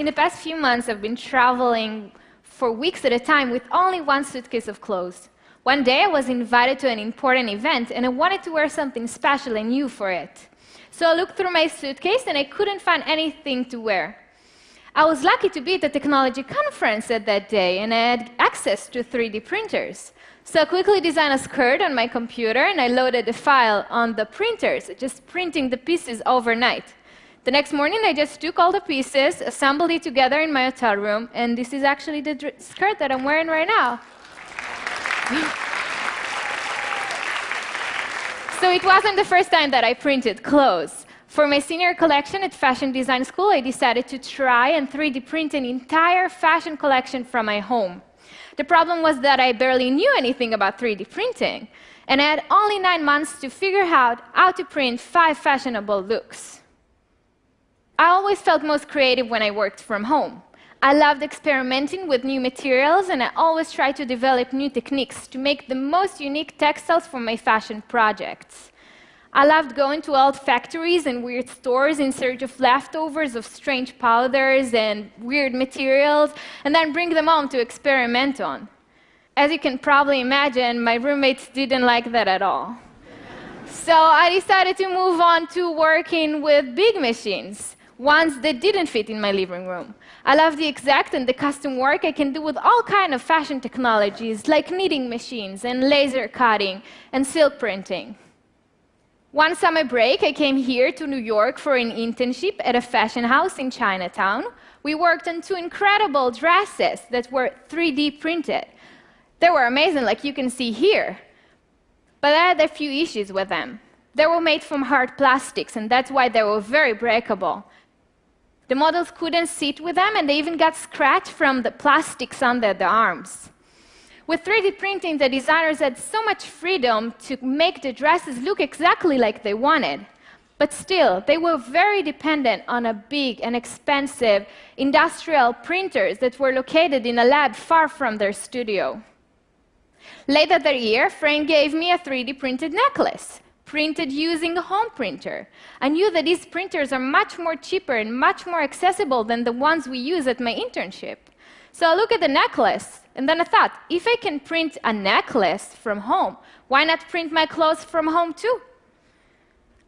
In the past few months, I've been traveling for weeks at a time with only one suitcase of clothes. One day, I was invited to an important event, and I wanted to wear something special and new for it. So I looked through my suitcase, and I couldn't find anything to wear. I was lucky to be at a technology conference at that day, and I had access to 3D printers. So I quickly designed a skirt on my computer, and I loaded the file on the printers, just printing the pieces overnight. The next morning, I just took all the pieces, assembled it together in my hotel room, and this is actually the skirt that I'm wearing right now. So it wasn't the first time that I printed clothes. For my senior collection at Fashion Design School, I decided to try and 3D print an entire fashion collection from my home. The problem was that I barely knew anything about 3D printing, and I had only 9 months to figure out how to print 5 fashionable looks. I always felt most creative when I worked from home. I loved experimenting with new materials, and I always tried to develop new techniques to make the most unique textiles for my fashion projects. I loved going to old factories and weird stores in search of leftovers of strange powders and weird materials, and then bring them home to experiment on. As you can probably imagine, my roommates didn't like that at all. So I decided to move on to working with big machines, ones that didn't fit in my living room. I love the exact and the custom work I can do with all kinds of fashion technologies, like knitting machines and laser cutting and silk printing. One summer break, I came here to New York for an internship at a fashion house in Chinatown. We worked on 2 incredible dresses that were 3D printed. They were amazing, like you can see here. But I had a few issues with them. They were made from hard plastics, and that's why they were very breakable. The models couldn't sit with them, and they even got scratched from the plastics under the arms. With 3D printing, the designers had so much freedom to make the dresses look exactly like they wanted. But still, they were very dependent on a big and expensive industrial printers that were located in a lab far from their studio. Later that year, a friend gave me a 3D printed necklace, printed using a home printer. I knew that these printers are much more cheaper and much more accessible than the ones we use at my internship. So I looked at the necklace, and then I thought, if I can print a necklace from home, why not print my clothes from home too?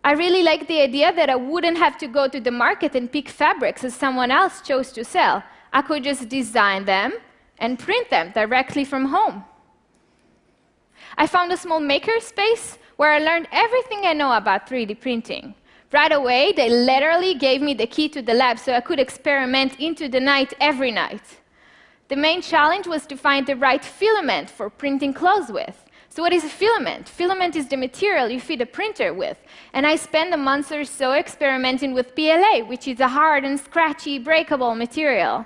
I really liked the idea that I wouldn't have to go to the market and pick fabrics as someone else chose to sell. I could just design them and print them directly from home. I found a small makerspace where I learned everything I know about 3D printing. Right away, they literally gave me the key to the lab so I could experiment into the night every night. The main challenge was to find the right filament for printing clothes with. So what is a filament? Filament is the material you feed a printer with. And I spent a month or so experimenting with PLA, which is a hard and scratchy, breakable material.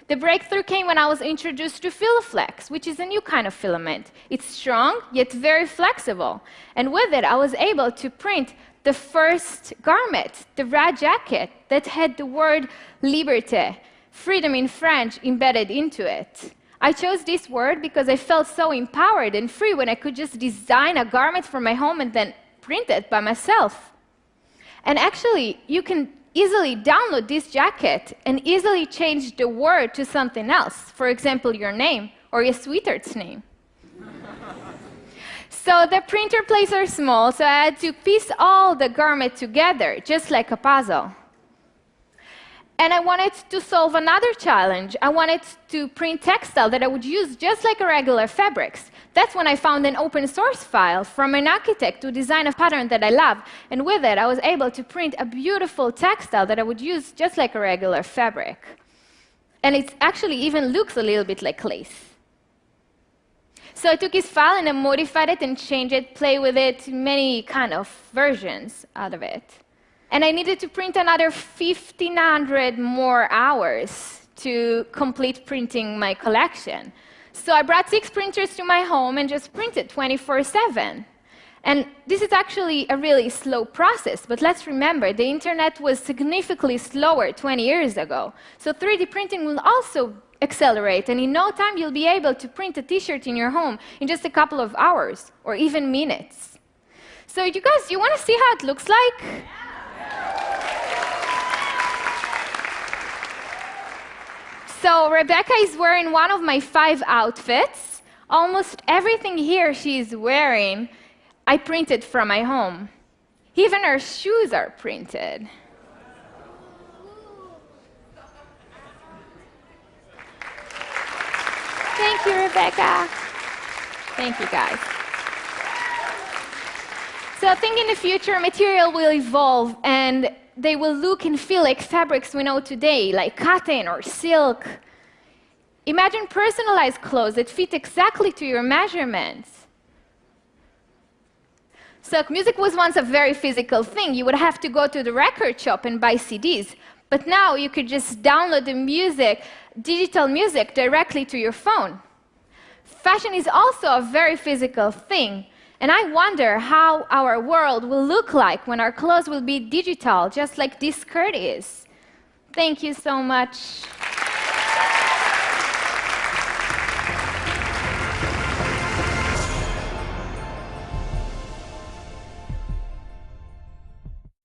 The breakthrough came when I was introduced to Filaflex, which is a new kind of filament. It's strong, yet very flexible. And with it, I was able to print the first garment, the red jacket, that had the word liberté, freedom in French, embedded into it. I chose this word because I felt so empowered and free when I could just design a garment for my home and then print it by myself. And actually, you can easily download this jacket and easily change the word to something else. For example, your name or your sweetheart's name. So the printer plates are small, so I had to piece all the garment together, just like a puzzle. And I wanted to solve another challenge. I wanted to print textile that I would use just like regular fabrics. That's when I found an open source file from an architect to design a pattern that I love. And with it, I was able to print a beautiful textile that I would use just like a regular fabric. And it actually even looks a little bit like lace. So I took this file and I modified it and changed it, played with it, many kind of versions out of it. And I needed to print another 1,500 more hours to complete printing my collection. So I brought 6 printers to my home and just printed 24/7. And this is actually a really slow process, but let's remember, the internet was significantly slower 20 years ago. So 3D printing will also accelerate, and in no time you'll be able to print a t-shirt in your home in just a couple of hours, or even minutes. So you guys, you want to see how it looks like? So Rebecca is wearing one of my 5 outfits. Almost everything here she's wearing, I printed from my home. Even her shoes are printed. Thank you, Rebecca. Thank you, guys. So I think in the future, material will evolve, and they will look and feel like fabrics we know today, like cotton or silk. Imagine personalized clothes that fit exactly to your measurements. So music was once a very physical thing. You would have to go to the record shop and buy CDs. But now you could just download the music, digital music, directly to your phone. Fashion is also a very physical thing. And I wonder how our world will look like when our clothes will be digital, just like this skirt is. Thank you so much.